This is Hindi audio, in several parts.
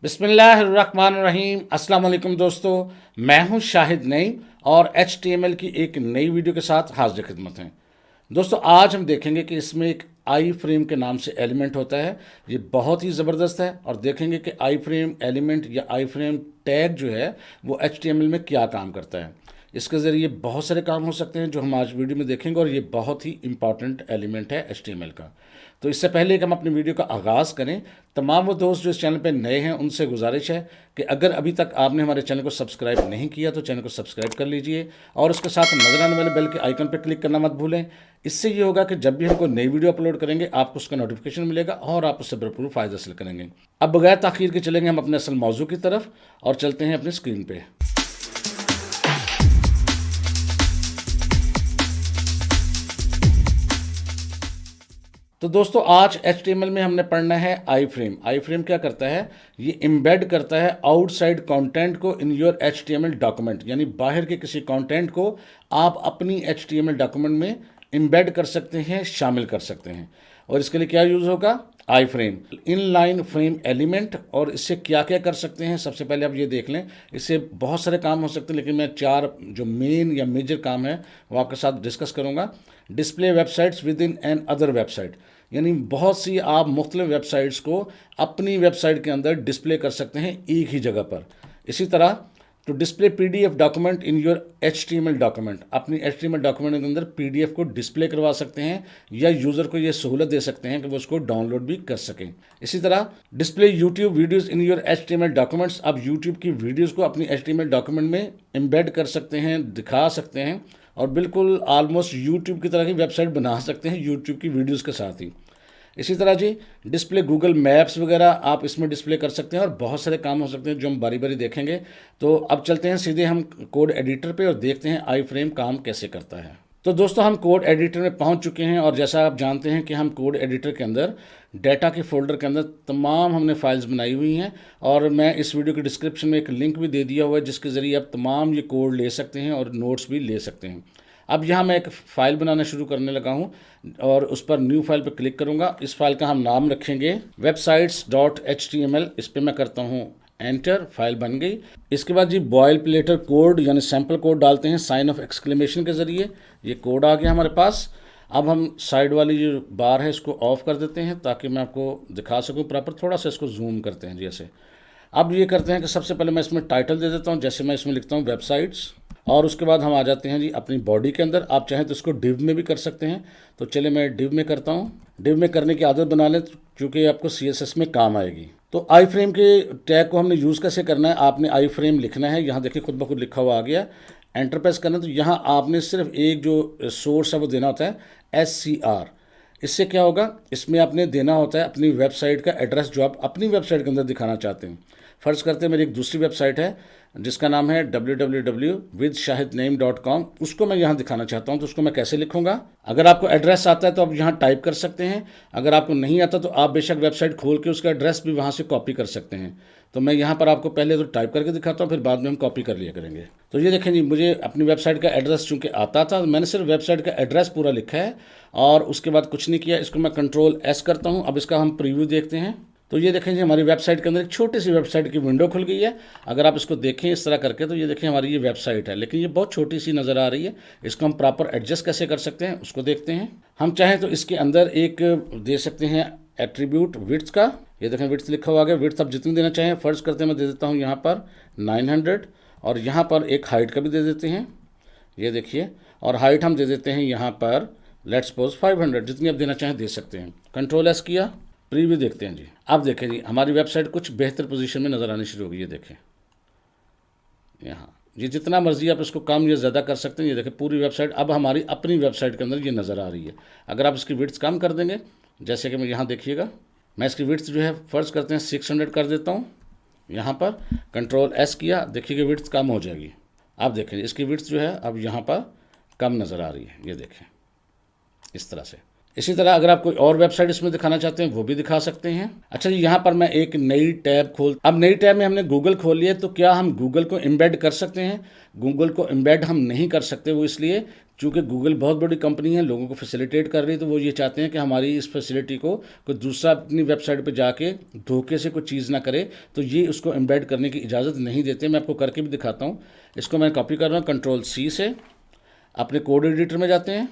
बिस्मिल्लाहिर्रहमानिर्रहीम। अस्सलाम वालेकुम दोस्तों, मैं हूं शाहिद नईम और HTML की एक नई वीडियो के साथ हाजिर खिदमत हैं। दोस्तों, आज हम देखेंगे कि इसमें एक आई फ्रेम के नाम से एलिमेंट होता है। ये बहुत ही ज़बरदस्त है और देखेंगे कि आई फ्रेम एलिमेंट या आई फ्रेम टैग जो है वो HTML में क्या काम करता है। इसके ज़रिए बहुत सारे काम हो सकते हैं जो हम आज वीडियो में देखेंगे और ये बहुत ही इंपॉर्टेंट एलिमेंट है HTML का। तो इससे पहले कि हम अपनी वीडियो का आगाज़ करें, तमाम वो दोस्त जो इस चैनल पे नए हैं उनसे गुजारिश है कि अगर अभी तक आपने हमारे चैनल को सब्सक्राइब नहीं किया तो चैनल को सब्सक्राइब कर लीजिए और उसके साथ नजर आने वाले बेल के आइकन पर क्लिक करना मत भूलें। इससे ये होगा कि जब भी हम कोई नई वीडियो अपलोड करेंगे आपको उसका नोटिफिकेशन मिलेगा और आप उससे भरपूर फ़ायदा हासिल करेंगे। अब बगैर ताख़ीर के चलेंगे हम अपने असल मौजू की तरफ और चलते हैं अपनी स्क्रीन पर। तो दोस्तों, आज HTML में हमने पढ़ना है आई फ्रेम। आई फ्रेम क्या करता है? ये इम्बेड करता है आउटसाइड कंटेंट को इन योर HTML डॉक्यूमेंट, यानी बाहर के किसी कंटेंट को आप अपनी HTML डॉक्यूमेंट में इम्बेड कर सकते हैं, शामिल कर सकते हैं। और इसके लिए क्या यूज़ होगा? Iframe, inline frame element. और इससे क्या क्या कर सकते हैं, सबसे पहले आप ये देख लें। इससे बहुत सारे काम हो सकते हैं, लेकिन मैं 4 जो मेन या मेजर काम है वो आपके साथ डिस्कस करूँगा। Display websites with in an other website, यानी बहुत सी आप मुख्तलिफ वेबसाइट्स को अपनी वेबसाइट के अंदर डिस्प्ले कर सकते हैं एक ही जगह पर। इसी तरह to display PDF document in your HTML document, अपनी HTML डॉक्यूमेंट के अंदर PDF को डिस्प्ले करवा सकते हैं या यूज़र को ये सहूलत दे सकते हैं कि वो उसको डाउनलोड भी कर सकें। इसी तरह display YouTube videos in your HTML documents, आप YouTube की वीडियोज़ को अपनी HTML डॉक्यूमेंट में एम्बेड कर सकते हैं, दिखा सकते हैं और बिल्कुल आलमोस्ट यूट्यूब की तरह की वेबसाइट बना सकते हैं यूट्यूब की वीडियोज़ के साथ ही। इसी तरह जी डिस्प्ले गूगल मैप्स वगैरह आप इसमें डिस्प्ले कर सकते हैं और बहुत सारे काम हो सकते हैं जो हम बारी बारी देखेंगे। तो अब चलते हैं सीधे हम कोड एडिटर पे और देखते हैं आई फ्रेम काम कैसे करता है। तो दोस्तों, हम कोड एडिटर में पहुंच चुके हैं और जैसा आप जानते हैं कि हम कोड एडिटर के अंदर डाटा के फोल्डर के अंदर तमाम हमने फाइल्स बनाई हुई हैं और मैं इस वीडियो के डिस्क्रिप्शन में एक लिंक भी दे दिया हुआ है जिसके ज़रिए आप तमाम ये कोड ले सकते हैं और नोट्स भी ले सकते हैं। अब यहाँ मैं एक फ़ाइल बनाना शुरू करने लगा हूँ और उस पर न्यू फाइल पर क्लिक करूँगा। इस फाइल का हम नाम रखेंगे websites.html। इस पर मैं करता हूँ एंटर, फाइल बन गई। इसके बाद जी बॉयल प्लेटर कोड यानी सैम्पल कोड डालते हैं साइन ऑफ एक्सक्लेमेशन के ज़रिए। ये कोड आ गया हमारे पास। अब हम साइड वाली जो बार है इसको ऑफ कर देते हैं ताकि मैं आपको दिखा सकूँ प्रॉपर। थोड़ा सा इसको जूम करते हैं जैसे। अब ये करते हैं कि सबसे पहले मैं इसमें टाइटल दे देता हूँ, जैसे मैं इसमें लिखता हूँ वेबसाइट्स। और उसके बाद हम आ जाते हैं जी अपनी बॉडी के अंदर। आप चाहें तो इसको डिव में भी कर सकते हैं। तो चलिए मैं डिव में करता हूँ। डिव में करने की आदत बना लें क्योंकि आपको CSS में काम आएगी। तो आई फ्रेम के टैग को हमने यूज़ कैसे करना है? आपने आई फ्रेम लिखना है। यहाँ देखिए खुद ब खुद लिखा हुआ आ गया। एंटर प्रेस करना, तो यहाँ आपने सिर्फ एक जो सोर्स है वो देना होता है SCR। इससे क्या होगा? इसमें आपने देना होता है अपनी वेबसाइट का एड्रेस जो आप अपनी वेबसाइट के अंदर दिखाना चाहते हैं। फ़र्ज़ करते हैं मेरी एक दूसरी वेबसाइट है जिसका नाम है www.shahidnaim.com। उसको मैं यहाँ दिखाना चाहता हूँ, तो उसको मैं कैसे लिखूँगा? अगर आपको एड्रेस आता है तो आप यहाँ टाइप कर सकते हैं। अगर आपको नहीं आता तो आप बेशक वेबसाइट खोल के उसका एड्रेस भी वहाँ से कॉपी कर सकते हैं। तो मैं यहाँ पर आपको पहले तो टाइप करके दिखाता हूँ, फिर बाद में हम कॉपी कर लिया करेंगे। तो ये देखें जी, मुझे अपनी वेबसाइट का एड्रेस चूँकि आता था, मैंने सिर्फ वेबसाइट का एड्रेस पूरा लिखा है और उसके बाद कुछ नहीं किया। इसको मैं Ctrl+S करता हूँ। अब इसका हम प्रीव्यू देखते हैं। तो ये देखें जी, हमारी वेबसाइट के अंदर एक छोटी सी वेबसाइट की विंडो खुल गई है। अगर आप इसको देखें इस तरह करके तो ये देखें हमारी ये वेबसाइट है, लेकिन ये बहुत छोटी सी नज़र आ रही है। इसको हम प्रॉपर एडजस्ट कैसे कर सकते हैं उसको देखते हैं। हम चाहें तो इसके अंदर एक दे सकते हैं एट्रीब्यूट विड्थ का। ये देखें विड्थ लिखा हुआ है। विड्थ आप जितनी देना चाहें। फ़र्ज़ करते हैं मैं दे देता हूँ यहाँ पर 900 और यहाँ पर एक हाइट का भी दे देते हैं। ये देखिए, और हाइट हम दे देते हैं यहाँ पर लेट्स सपोज 500। जितनी आप देना चाहें दे सकते हैं। Ctrl+S किया, प्रीव्यू देखते हैं जी। अब देखें जी, हमारी वेबसाइट कुछ बेहतर पोजीशन में नज़र आनी शुरू होगी। ये देखें यहाँ, ये जितना मर्जी आप इसको कम या ज़्यादा कर सकते हैं। ये देखें पूरी वेबसाइट अब हमारी अपनी वेबसाइट के अंदर ये नज़र आ रही है। अगर आप इसकी विड्थ कम कर देंगे, जैसे कि मैं यहाँ देखिएगा, मैं इसकी विड्थ जो है फ़र्ज़ करते हैं 600 कर देता हूँ। यहाँ पर Ctrl+S किया, देखिए कि विड्थ कम हो जाएगी। अब देखें इसकी विड्थ जो है अब यहाँ पर कम नज़र आ रही है। ये देखें इस तरह से। इसी तरह अगर आप कोई और वेबसाइट इसमें दिखाना चाहते हैं वो भी दिखा सकते हैं। अच्छा जी, यहाँ पर मैं एक नई टैब अब नई टैब में हमने गूगल खोल लिया। तो क्या हम गूगल को एम्बेड कर सकते हैं? गूगल को एम्बेड हम नहीं कर सकते। वो इसलिए चूँकि गूगल बहुत बड़ी कंपनी है, लोगों को फैसिलिटेट कर रही है, तो वो ये चाहते हैं कि हमारी इस फैसिलिटी को कोई दूसरा अपनी वेबसाइट पे जाके धोखे से कोई चीज़ ना करे, तो ये उसको एम्बेड करने की इजाज़त नहीं देते। मैं आपको करके भी दिखाता हूँ। इसको मैं कॉपी कर रहा हूँ, Ctrl+C से अपने कोड एडिटर में जाते हैं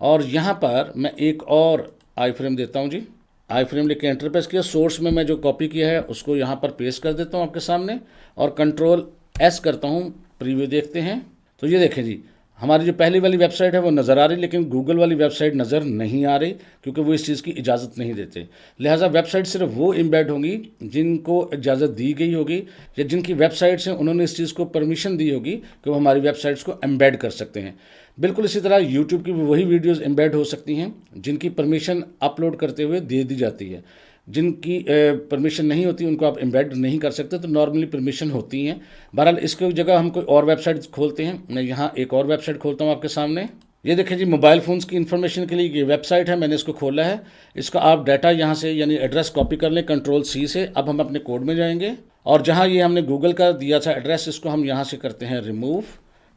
और यहाँ पर मैं एक और आई फ्रेम देता हूँ जी। आई फ्रेम लिख के एंटर प्रेस किया। सोर्स में मैं जो कॉपी किया है उसको यहाँ पर पेस्ट कर देता हूँ आपके सामने और Ctrl+S करता हूँ, प्रीव्यू देखते हैं। तो ये देखें जी, हमारी जो पहली वाली वेबसाइट है वो नज़र आ रही, लेकिन गूगल वाली वेबसाइट नज़र नहीं आ रही, क्योंकि वो इस चीज़ की इजाज़त नहीं देते। लिहाजा वेबसाइट सिर्फ वो एम्बेड होंगी जिनको इजाज़त दी गई होगी, या जिनकी वेबसाइट्स हैं उन्होंने इस चीज़ को परमिशन दी होगी कि वो हमारी वेबसाइट्स को एम्बेड कर सकते हैं। बिल्कुल इसी तरह यूट्यूब की भी वही वीडियोज़ एम्बेड हो सकती हैं जिनकी परमिशन अपलोड करते हुए दे दी जाती है। जिनकी परमिशन नहीं होती उनको आप एम्बेड नहीं कर सकते, तो नॉर्मली परमिशन होती हैं। बहरहाल इसके जगह हम कोई और वेबसाइट खोलते हैं। मैं यहाँ एक और वेबसाइट खोलता हूँ आपके सामने। ये देखें जी, मोबाइल फ़ोन्स की इन्फॉर्मेशन के लिए ये वेबसाइट है, मैंने इसको खोला है। इसका आप डाटा यहाँ से यानी एड्रेस कॉपी कर लें Ctrl+C से। अब हम अपने कोड में जाएंगे और जहाँ ये हमने गूगल का दिया था एड्रेस, इसको हम यहाँ से करते हैं रिमूव,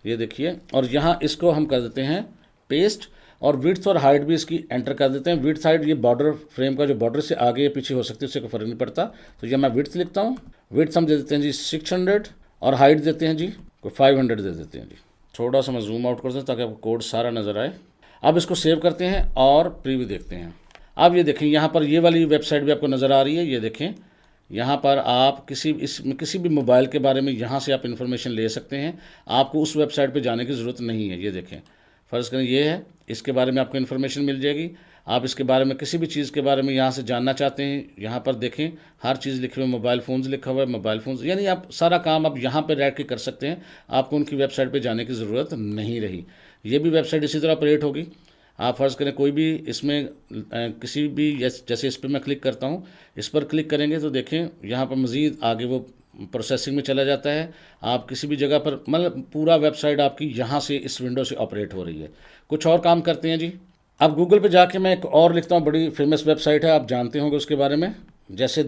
ये देखिए, और यहाँ इसको हम कर देते हैं पेस्ट, और विड्थ और हाइट भी इसकी एंटर कर देते हैं। विड्थ हाइट ये बॉर्डर फ्रेम का जो बॉर्डर से आगे या पीछे हो सकती है, उससे कोई फर्क नहीं पड़ता। तो ये मैं विड्थ लिखता हूँ। विड्थ हम दे देते हैं जी 600 और हाइट देते हैं जी कोई 500 दे देते हैं जी। थोड़ा सा मैं जूम आउट करता हूँ ताकि आपको कोड सारा नज़र आए। अब इसको सेव करते हैं और प्रीव्यू देखते हैं। अब ये देखें, यहाँ पर ये वाली वेबसाइट भी आपको नज़र आ रही है। ये देखें, यहाँ पर आप किसी भी मोबाइल के बारे में यहाँ से आप इन्फॉर्मेशन ले सकते हैं। आपको उस वेबसाइट पे जाने की ज़रूरत नहीं है। ये देखें, फ़र्ज़ करें ये है, इसके बारे में आपको इन्फॉर्मेशन मिल जाएगी। आप इसके बारे में किसी भी चीज़ के बारे में यहाँ से जानना चाहते हैं, यहाँ पर देखें हर चीज़ लिखी हुई है। मोबाइल फ़ोन्स लिखा हुआ है, मोबाइल फ़ोन्स, यानी आप सारा काम आप यहाँ पर रह के कर सकते हैं। आपको उनकी वेबसाइट पर जाने की ज़रूरत नहीं रही। ये भी वेबसाइट इसी तरह ऑपरेट होगी। आप फ़र्ज़ करें कोई भी इसमें किसी भी, जैसे इस पर मैं क्लिक करता हूँ, इस पर क्लिक करेंगे तो देखें यहाँ पर मज़ीद आगे वो प्रोसेसिंग में चला जाता है। आप किसी भी जगह पर, मतलब पूरा वेबसाइट आपकी यहाँ से इस विंडो से ऑपरेट हो रही है। कुछ और काम करते हैं जी। अब गूगल पे जाके मैं एक और लिखता हूँ, बड़ी फेमस वेबसाइट है, आप जानते होंगे उसके बारे में। जैसे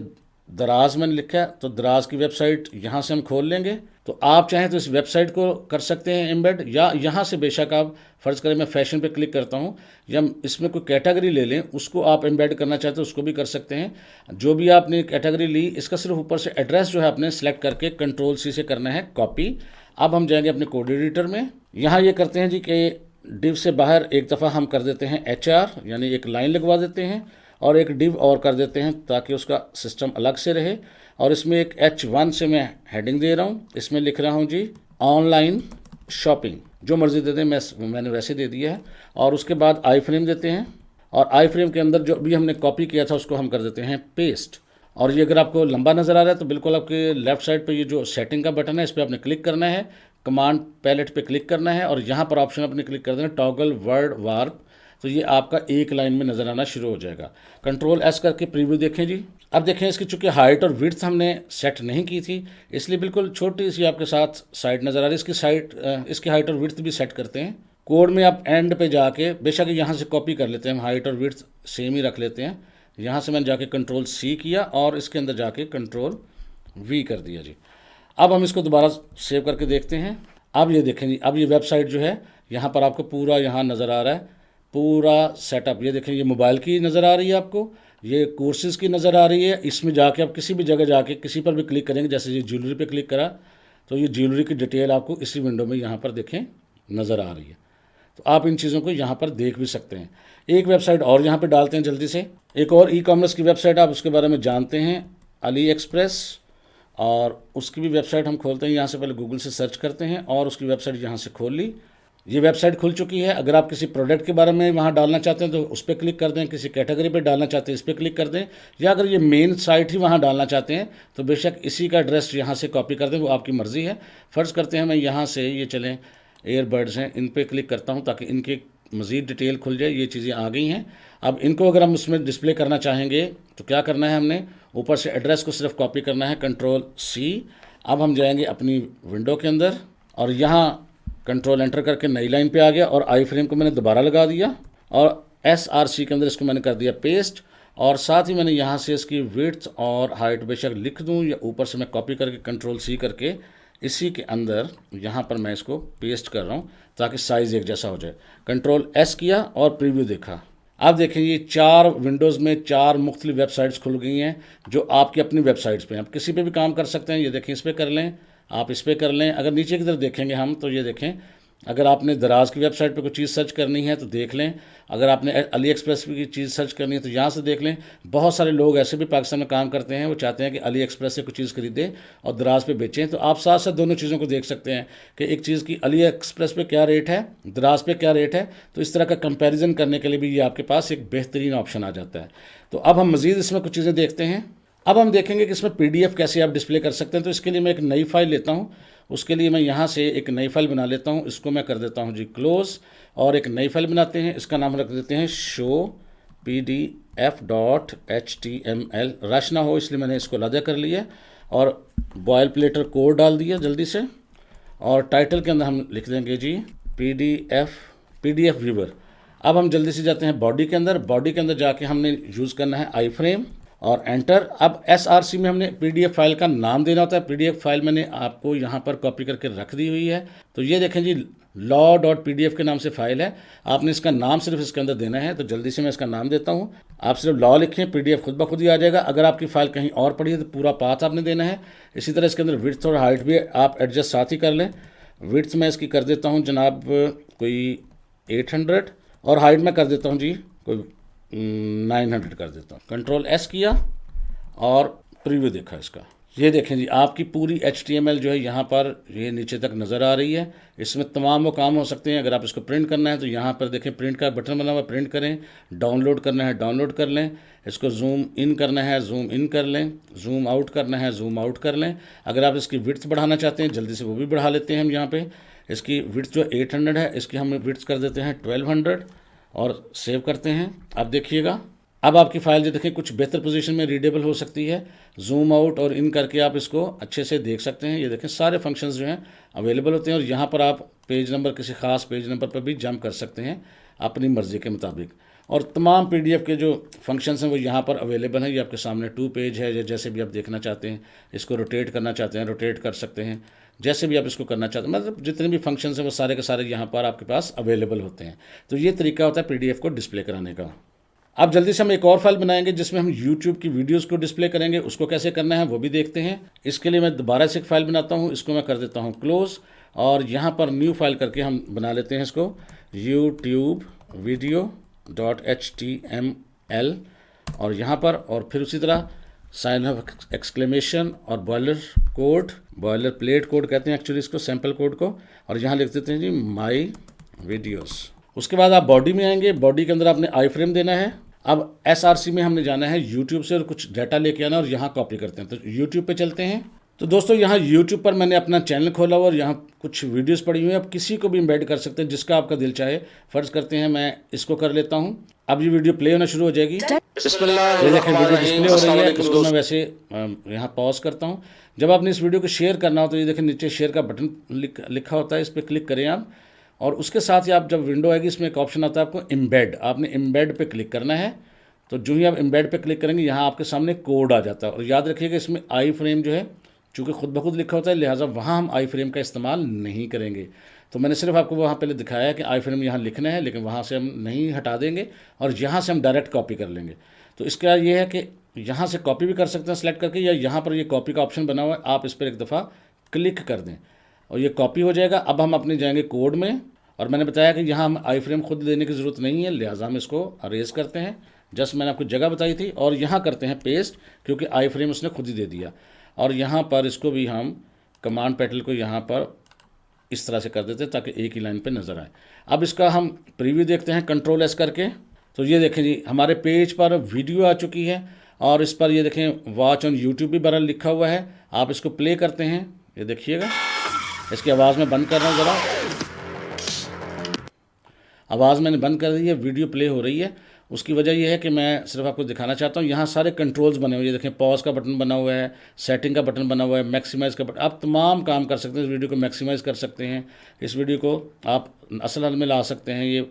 दराज मैंने लिखा है, तो दराज की वेबसाइट यहाँ से हम खोल लेंगे। तो आप चाहें तो इस वेबसाइट को कर सकते हैं एम्बेड, या यहाँ से बेशक आप फ़र्ज़ करें मैं फैशन पे क्लिक करता हूँ, या इसमें कोई कैटेगरी ले लें, उसको आप एम्बेड करना चाहते हैं उसको भी कर सकते हैं। जो भी आपने कैटेगरी ली, इसका सिर्फ ऊपर से एड्रेस जो है आपने सेलेक्ट करके Ctrl+C से करना है कॉपी। अब हम जाएंगे अपने कोड एडिटर में। यहाँ ये करते हैं जी कि डिव से बाहर एक दफ़ा हम कर देते हैं HR, यानी एक लाइन लगवा देते हैं, और एक डिव और कर देते हैं ताकि उसका सिस्टम अलग से रहे। और इसमें एक H1 से मैं हेडिंग दे रहा हूँ, इसमें लिख रहा हूँ जी ऑनलाइन शॉपिंग। जो मर्ज़ी दे दें, मैंने वैसे दे दिया है। और उसके बाद आई फ्रेम देते हैं, और आई फ्रेम के अंदर जो भी हमने कॉपी किया था उसको हम कर देते हैं पेस्ट। और ये अगर आपको लंबा नज़र आ रहा है तो बिल्कुल आपके लेफ़्ट साइड पे ये जो सेटिंग का बटन है, इस पर आपने क्लिक करना है, कमांड पैलेट पे क्लिक करना है, और यहाँ पर ऑप्शन आपने क्लिक कर देना टॉगल वर्ड वार्प। तो ये आपका एक लाइन में नज़र आना शुरू हो जाएगा। Ctrl+S करके प्रीव्यू देखें जी। अब देखें, इसकी चूँकि हाइट और विड्थ हमने सेट नहीं की थी, इसलिए बिल्कुल छोटी सी आपके साथ साइड नज़र आ रही है। इसकी हाइट और विड्थ भी सेट करते हैं। कोड में आप एंड पे जाके बेशक यहाँ से कॉपी कर लेते हैं, हम हाइट और विड्थ सेम ही रख लेते हैं। यहाँ से मैंने जाके Ctrl+C किया और इसके अंदर जाके Ctrl+V कर दिया जी। अब हम इसको दोबारा सेव करके देखते हैं। अब ये देखें जी, अब ये वेबसाइट जो है यहाँ पर आपको पूरा यहाँ नज़र आ रहा है, पूरा सेटअप। ये देखें, ये मोबाइल की नज़र आ रही है आपको, ये कोर्सेज़ की नज़र आ रही है। इसमें जाके आप किसी भी जगह जाके किसी पर भी क्लिक करेंगे, जैसे ये ज्वेलरी पे क्लिक करा तो ये ज्वेलरी की डिटेल आपको इसी विंडो में यहाँ पर देखें नज़र आ रही है। तो आप इन चीज़ों को यहाँ पर देख भी सकते हैं। एक वेबसाइट और यहाँ पर डालते हैं जल्दी से, एक और ई-कॉमर्स की वेबसाइट, आप उसके बारे में जानते हैं, अली एक्सप्रेस। और उसकी भी वेबसाइट हम खोलते हैं। यहाँ से पहले गूगल से सर्च करते हैं और उसकी वेबसाइट यहाँ से खोल ली। ये वेबसाइट खुल चुकी है। अगर आप किसी प्रोडक्ट के बारे में वहाँ डालना चाहते हैं तो उस पर क्लिक कर दें, किसी कैटेगरी पे डालना चाहते हैं इस पर क्लिक कर दें, या अगर ये मेन साइट ही वहाँ डालना चाहते हैं तो बेशक इसी का एड्रेस यहाँ से कॉपी कर दें, वो आपकी मर्ज़ी है। फ़र्ज़ करते हैं मैं यहाँ से, ये चलें एयरबड्स हैं, इन पर क्लिक करता हूँ ताकि इनकी मज़ीद डिटेल खुल जाए। ये चीज़ें आ गई हैं। अब इनको अगर हम उसमें डिस्प्ले करना चाहेंगे तो क्या करना है, हमने ऊपर से एड्रेस को सिर्फ कॉपी करना है, Ctrl+C। अब हम जाएंगे अपनी विंडो के अंदर और यहाँ कंट्रोल एंटर करके नई लाइन पे आ गया, और आई फ्रेम को मैंने दोबारा लगा दिया और SRC के अंदर इसको मैंने कर दिया पेस्ट। और साथ ही मैंने यहाँ से इसकी विड्थ और हाइट बेशक लिख दूँ या ऊपर से मैं कॉपी करके Ctrl+C करके इसी के अंदर यहाँ पर मैं इसको पेस्ट कर रहा हूँ ताकि साइज़ एक जैसा हो जाए। कंट्रोल एस किया और प्रीव्यू देखा। आप देखें ये 4 विंडोज़ में 4 मुख्तलिफ वेबसाइट्स खुल गई हैं जो आपकी अपनी वेबसाइट्स पे हैं। आप किसी पे भी काम कर सकते हैं। ये देखें, इस पर कर लें, आप इस पर कर लें। अगर नीचे की तरफ देखेंगे हम तो ये देखें, अगर आपने दराज की वेबसाइट पे कोई चीज़ सर्च करनी है तो देख लें। अगर आपने अली एक्सप्रेस की चीज़ सर्च करनी है तो यहाँ से देख लें। बहुत सारे लोग ऐसे भी पाकिस्तान में काम करते हैं, वो चाहते हैं कि अली एक्सप्रेस से कोई चीज़ खरीदें और दराज पे बेचें। तो आप साथ साथ दोनों चीज़ों को देख सकते हैं कि एक चीज़ की अली एक्सप्रेस पे क्या रेट है, दराज पे क्या रेट है। तो इस तरह का कंपेरिजन करने के लिए भी ये आपके पास एक बेहतरीन ऑप्शन आ जाता है। तो अब हम मज़ीद इसमें कुछ चीज़ें देखते हैं। अब हम देखेंगे कि इसमें PDF कैसे आप डिस्प्ले कर सकते हैं। तो इसके लिए मैं एक नई फाइल लेता हूँ। उसके लिए मैं यहाँ से एक नई फाइल बना लेता हूँ। इसको मैं कर देता हूँ जी क्लोज़, और एक नई फाइल बनाते हैं। इसका नाम रख देते हैं showpdf.html। रश ना हो इसलिए मैंने इसको अलग कर लिया और बॉयल प्लेटर कोड डाल दिया जल्दी से। और टाइटल के अंदर हम लिख देंगे जी PDF व्यूवर। अब हम जल्दी से जाते हैं बॉडी के अंदर। बॉडी के अंदर जाके हमने यूज़ करना है आई फ्रेम और एंटर। अब SRC में हमने PDF फाइल का नाम देना होता है। PDF फाइल मैंने आपको यहाँ पर कॉपी करके रख दी हुई है। तो ये देखें जी law.pdf के नाम से फाइल है। आपने इसका नाम सिर्फ इसके अंदर देना है। तो जल्दी से मैं इसका नाम देता हूँ। आप सिर्फ लॉ लिखें, PDF खुद ब खुद ही आ जाएगा। अगर आपकी फ़ाइल कहीं और पड़ी है तो पूरा पाथ आपने देना है। इसी तरह इसके अंदर विड्थ और हाइट भी आप एडजस्ट साथ ही कर लें। विड्थ मैं इसकी कर देता हूँ जनाब कोई 800 और हाइट में कर देता हूँ जी कोई 900 कर देता हूँ। कंट्रोल S किया और प्रीव्यू देखा इसका। ये देखें जी आपकी पूरी HTML जो है यहाँ पर ये नीचे तक नज़र आ रही है। इसमें तमाम वो काम हो सकते हैं। अगर आप इसको प्रिंट करना है तो यहाँ पर देखें प्रिंट का बटन बना हुआ, प्रिंट करें। डाउनलोड करना है डाउनलोड कर लें। इसको जूम इन करना है जूम इन कर लें। जूम आउट करना है जूम आउट कर लें। अगर आप इसकी विड्थ बढ़ाना चाहते हैं जल्दी से वो भी बढ़ा लेते हैं हम यहाँ पर। इसकी विड्थ जो 800 है इसकी हम विड्थ कर देते हैं 1200 और सेव करते हैं। अब देखिएगा अब आपकी फ़ाइल जो देखें कुछ बेहतर पोजीशन में रीडेबल हो सकती है। जूम आउट और इन करके आप इसको अच्छे से देख सकते हैं। ये देखें सारे फंक्शंस जो हैं अवेलेबल होते हैं और यहाँ पर आप पेज नंबर किसी ख़ास पेज नंबर पर भी जंप कर सकते हैं अपनी मर्ज़ी के मुताबिक। और तमाम PDF के जो फंक्शंस हैं वो यहाँ पर अवेलेबल हैं। ये आपके सामने 2 पेज है, या जैसे भी आप देखना चाहते हैं। इसको रोटेट करना चाहते हैं रोटेट कर सकते हैं, जैसे भी आप इसको करना चाहते हैं। मतलब जितने भी फंक्शंस हैं वो सारे के सारे यहाँ पर आपके पास अवेलेबल होते हैं। तो ये तरीका होता है PDF को डिस्प्ले कराने का। अब जल्दी से हम एक और फाइल बनाएंगे जिसमें हम YouTube की वीडियोस को डिस्प्ले करेंगे। उसको कैसे करना है वो भी देखते हैं। इसके लिए मैं दोबारा से एक फ़ाइल बनाता हूँ। इसको मैं कर देता हूँ क्लोज़ और यहाँ पर न्यू फाइल करके हम बना लेते हैं इसको youtube.video.html और यहाँ पर और फिर उसी तरह साइन ऑफ एक्सक्लेमेशन और boiler code, boiler plate code कहते हैं एक्चुअली इसको, सैम्पल कोड को। और यहाँ लिख देते हैं जी माई वीडियोस। उसके बाद आप बॉडी में आएंगे। बॉडी के अंदर आपने आई फ्रेम देना है। अब SRC में हमने जाना है YouTube से और कुछ डाटा लेके आना और यहाँ कॉपी करते हैं। तो YouTube पे चलते हैं। तो दोस्तों यहाँ YouTube पर मैंने अपना चैनल खोला हुआ और यहाँ कुछ वीडियोस पड़ी हुई हैं। आप किसी को भी एम्बेड कर सकते हैं जिसका आपका दिल चाहे। फ़र्ज़ करते हैं मैं इसको कर लेता हूँ। अब ये वीडियो प्ले होना शुरू हो जाएगी। ये देखें वीडियो डिस्प्ले हो रही है। इसको मैं वैसे यहाँ पॉज करता हूँ। जब आपने इस वीडियो को शेयर करना हो तो ये देखें नीचे शेयर का बटन लिखा होता है, इस पर क्लिक करें आप। और उसके साथ ही आप जब विंडो आएगी इसमें एक ऑप्शन आता है आपको एम्बेड। आपने एम्बेड पे क्लिक करना है। तो जो ही आप एम्बेड पे क्लिक करेंगे यहाँ आपके सामने कोड आ जाता है। और याद रखिएगा इसमें आई फ्रेम जो है चूँकि खुद ब खुद लिखा होता है लिहाजा वहाँ हम आई फ्रेम का इस्तेमाल नहीं करेंगे। तो मैंने सिर्फ आपको वहाँ पहले दिखाया है कि आई फ्रेम यहाँ लिखना है, लेकिन वहाँ से हम नहीं हटा देंगे और यहाँ से हम डायरेक्ट कॉपी कर लेंगे। तो इसका ये है कि यहाँ से कॉपी भी कर सकते हैं सेलेक्ट करके, या यहाँ पर ये कॉपी का ऑप्शन बना हुआ है, आप इस पर एक दफ़ा क्लिक कर दें और ये कॉपी हो जाएगा। अब हम अपने जाएंगे कोड में और मैंने बताया कि यहाँ हम आई फ्रेम खुद देने की ज़रूरत नहीं है, लिहाजा हम इसको अरेज करते हैं। जस्ट मैंने आपको जगह बताई थी और यहाँ करते हैं पेस्ट, क्योंकि आई फ्रेम उसने खुद ही दे दिया। और यहाँ पर इसको भी हम कमांड पैडल को यहाँ पर इस तरह से कर देते हैं ताकि एक ही लाइन पे नज़र आए। अब इसका हम प्रीव्यू देखते हैं कंट्रोल S करके। तो ये देखें जी हमारे पेज पर वीडियो आ चुकी है और इस पर ये देखें वॉच ऑन यूट्यूब भी बरल लिखा हुआ है। आप इसको प्ले करते हैं, ये देखिएगा। इसकी आवाज़ में बंद कर रहा हूँ ज़रा, आवाज़ मैंने बंद कर दी है, वीडियो प्ले हो रही है। उसकी वजह यह है कि मैं सिर्फ आपको दिखाना चाहता हूँ। यहाँ सारे कंट्रोल्स बने हुए हैं, देखें पॉज का बटन बना हुआ है, सेटिंग का बटन बना हुआ है, मैक्सिमाइज़ का बटन। आप तमाम काम कर सकते हैं। इस वीडियो को मैक्सिमाइज़ कर सकते हैं, इस वीडियो को आप असल हाल में ला सकते हैं, ये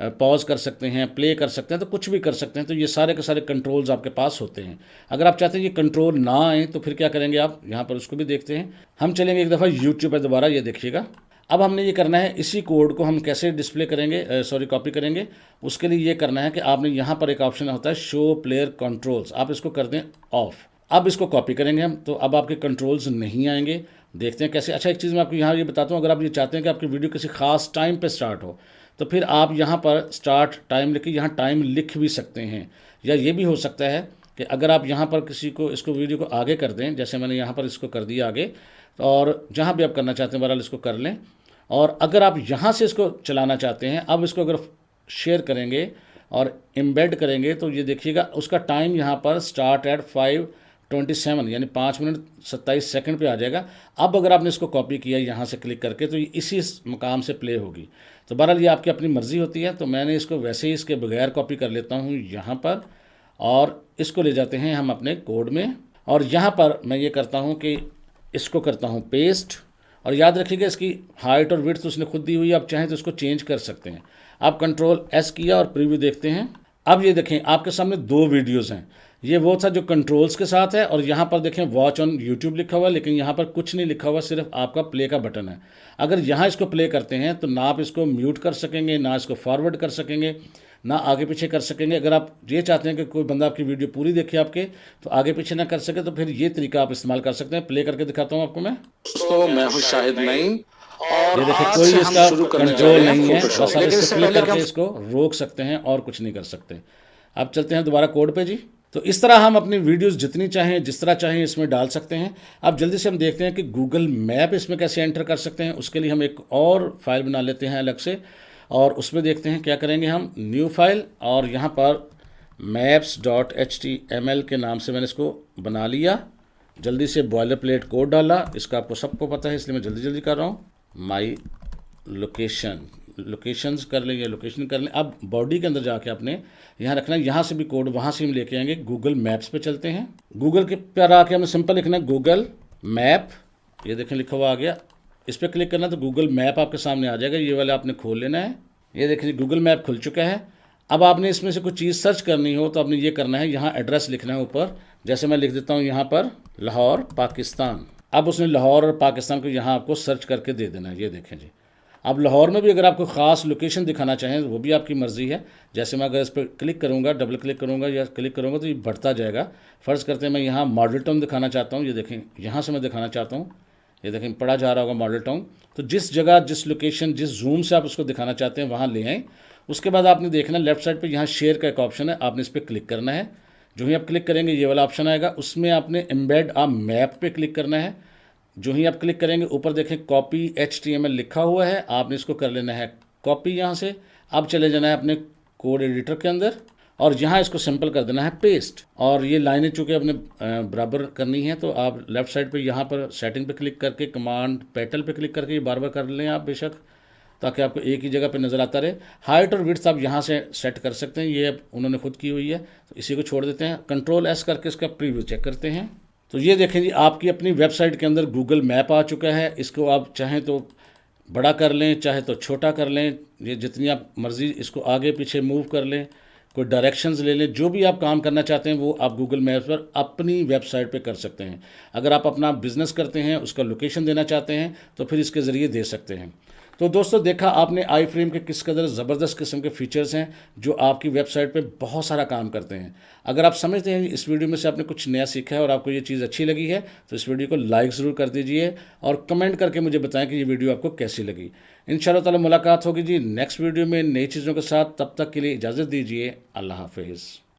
पॉज कर सकते हैं, प्ले कर सकते हैं, तो कुछ भी कर सकते हैं। तो ये सारे के सारे कंट्रोल्स आपके पास होते हैं। अगर आप चाहते हैं ये कंट्रोल ना आए तो फिर क्या करेंगे आप, यहाँ पर उसको भी देखते हैं। हम चलेंगे एक दफ़ा यूट्यूब पर दोबारा, ये देखिएगा। अब हमने ये करना है, इसी कोड को हम कैसे डिस्प्ले करेंगे, सॉरी कॉपी करेंगे। उसके लिए ये करना है कि आपने यहाँ पर एक ऑप्शन होता है शो प्लेयर कंट्रोल्स, आप इसको कर दें ऑफ। अब इसको कॉपी करेंगे हम, तो अब आपके कंट्रोल्स नहीं आएंगे। देखते हैं कैसे। अच्छा, एक चीज़ मैं आपको यहाँ ये बताता हूँ, अगर आप ये चाहते हैं कि आपकी वीडियो किसी खास टाइम पे स्टार्ट हो, तो फिर आप यहाँ पर स्टार्ट टाइम लिख के यहाँ टाइम लिख भी सकते हैं। या ये भी हो सकता है कि अगर आप यहाँ पर किसी को इसको वीडियो को आगे कर दें, जैसे मैंने यहाँ पर इसको कर दिया आगे, और जहाँ भी आप करना चाहते हैं बहरहाल इसको कर लें। और अगर आप यहाँ से इसको चलाना चाहते हैं, अब इसको अगर शेयर करेंगे और एम्बेड करेंगे, तो ये देखिएगा उसका टाइम यहाँ पर स्टार्ट एट 5:27 यानी 5 मिनट 27 सेकंड पे आ जाएगा। अब अगर आपने इसको कॉपी किया यहाँ से क्लिक करके, तो ये इसी मकाम से प्ले होगी। तो बहरहाल ये आपकी अपनी मर्ज़ी होती है। तो मैंने इसको वैसे ही इसके बगैर कॉपी कर लेता हूँ यहाँ पर, और इसको ले जाते हैं हम अपने कोड में। और यहाँ पर मैं ये करता हूँ कि इसको करता हूँ पेस्ट। और याद रखिएगा इसकी हाइट और विड्थ उसने खुद दी हुई है, आप चाहें तो इसको चेंज कर सकते हैं। आप कंट्रोल एस किया और प्रीव्यू देखते हैं। अब ये देखें आपके सामने 2 वीडियोज़ हैं। ये वो था जो कंट्रोल्स के साथ है, और यहाँ पर देखें वॉच ऑन यूट्यूब लिखा हुआ है, लेकिन यहाँ पर कुछ नहीं लिखा हुआ, सिर्फ आपका प्ले का बटन है। अगर यहाँ इसको प्ले करते हैं तो ना आप इसको म्यूट कर सकेंगे, ना इसको फॉरवर्ड कर सकेंगे, ना आगे पीछे कर सकेंगे। अगर आप ये चाहते हैं कि कोई बंदा आपकी वीडियो पूरी देखे आपके, तो आगे पीछे ना कर सके, तो फिर ये तरीका आप इस्तेमाल कर सकते हैं। प्ले करके दिखाता हूँ आपको मैं। दोस्तों, मैं हूं शाहिद नईम और ये देखिए आज कोई से हम इसका शुरू करने जा कंट्रोल रहे हैं नहीं है, फोटोशॉप। बस आप लेकिन इसको इससे क्लिक पहले कि करके हम इसको रोक सकते हैं और कुछ नहीं कर सकते। अब चलते हैं दोबारा कोड पे जी। तो इस तरह हम अपनी वीडियोस जितनी चाहें जिस तरह चाहें इसमें डाल सकते हैं। अब जल्दी से हम देखते हैं कि गूगल मैप इसमें कैसे एंटर कर सकते हैं। उसके लिए हम एक और फाइल बना लेते हैं अलग से, और उसमें देखते हैं क्या करेंगे हम, न्यू फाइल, और यहाँ पर maps.html के नाम से मैंने इसको बना लिया। जल्दी से बॉयलर प्लेट कोड डाला, इसका आपको सबको पता है इसलिए मैं जल्दी जल्दी कर रहा हूँ। माई लोकेशंस कर लें या लोकेशन कर लें। अब बॉडी के अंदर जाके आपने यहाँ रखना है, यहाँ से भी कोड वहाँ से हम लेके आएंगे। गूगल मैप्स पे चलते हैं। गूगल के पर आके हमें सिंपल लिखना है गूगल मैप, ये देखें लिखा हुआ आ गया। इस पर क्लिक करना तो गूगल मैप आपके सामने आ जाएगा। ये वाला आपने खोल लेना है। ये देखिए गूगल मैप खुल चुका है। अब आपने इसमें से कुछ चीज़ सर्च करनी हो तो आपने ये करना है, यहाँ एड्रेस लिखना है ऊपर। जैसे मैं लिख देता हूँ यहाँ पर लाहौर पाकिस्तान। अब उसने लाहौर और पाकिस्तान को यहाँ आपको सर्च करके दे देना है। ये देखें जी। अब लाहौर में भी अगर आपको ख़ास लोकेशन दिखाना चाहें वो भी आपकी मर्ज़ी है। जैसे मैं अगर इस पर क्लिक करूँगा, डबल क्लिक करूँगा या क्लिक करूँगा तो ये बढ़ता जाएगा। फ़र्ज़ करते हैं मैं यहाँ मॉडल टाउन दिखाना चाहता हूँ। ये देखें यहाँ से मैं दिखाना चाहता हूँ, ये देखें पढ़ा जा रहा होगा मॉडल टाउन। तो जिस जगह, जिस लोकेशन, जिस जूम से आप उसको दिखाना चाहते हैं वहाँ ले आएँ। उसके बाद आपने देखना लेफ्ट साइड पे यहाँ शेयर का एक ऑप्शन है, आपने इस पर क्लिक करना है। जो ही आप क्लिक करेंगे ये वाला ऑप्शन आएगा, उसमें आपने एम्बेड अ मैप पे क्लिक करना है। जो ही आप क्लिक करेंगे ऊपर देखें कॉपी HTML लिखा हुआ है, आपने इसको कर लेना है कॉपी यहाँ से। अब चले जाना है अपने कोड एडिटर के अंदर और यहाँ इसको सिंपल कर देना है पेस्ट। और ये लाइनें चूँकि अपने बराबर करनी है, तो आप लेफ़्ट साइड पे यहाँ पर सेटिंग पे क्लिक करके कमांड पैटल पे क्लिक करके ये बार बार कर लें आप बेशक, ताकि आपको एक ही जगह पे नज़र आता रहे। हाइट और विड्थ आप यहाँ से सेट कर सकते हैं, ये उन्होंने खुद की हुई है, तो इसी को छोड़ देते हैं। कंट्रोल S करके इसका प्रीव्यू चेक करते हैं। तो ये देखें जी, आपकी अपनी वेबसाइट के अंदर गूगल मैप आ चुका है। इसको आप चाहें तो बड़ा कर लें, चाहे तो छोटा कर लें, ये जितनी आप मर्ज़ी इसको आगे पीछे मूव कर लें, कोई डायरेक्शंस ले लें। जो भी आप काम करना चाहते हैं वो आप गूगल मैप्स पर अपनी वेबसाइट पे कर सकते हैं। अगर आप अपना बिज़नेस करते हैं, उसका लोकेशन देना चाहते हैं, तो फिर इसके ज़रिए दे सकते हैं। तो दोस्तों देखा आपने आई फ्रेम के किस कदर ज़बरदस्त किस्म के फ़ीचर्स हैं जो आपकी वेबसाइट पे बहुत सारा काम करते हैं। अगर आप समझते हैं इस वीडियो में से आपने कुछ नया सीखा है और आपको ये चीज़ अच्छी लगी है, तो इस वीडियो को लाइक ज़रूर कर दीजिए और कमेंट करके मुझे बताएं कि ये वीडियो आपको कैसी लगी। इंशाअल्लाह ताला मुलाकात होगी जी नेक्स्ट वीडियो में नई चीज़ों के साथ। तब तक के लिए इजाज़त दीजिए। अल्लाह हाफिज़।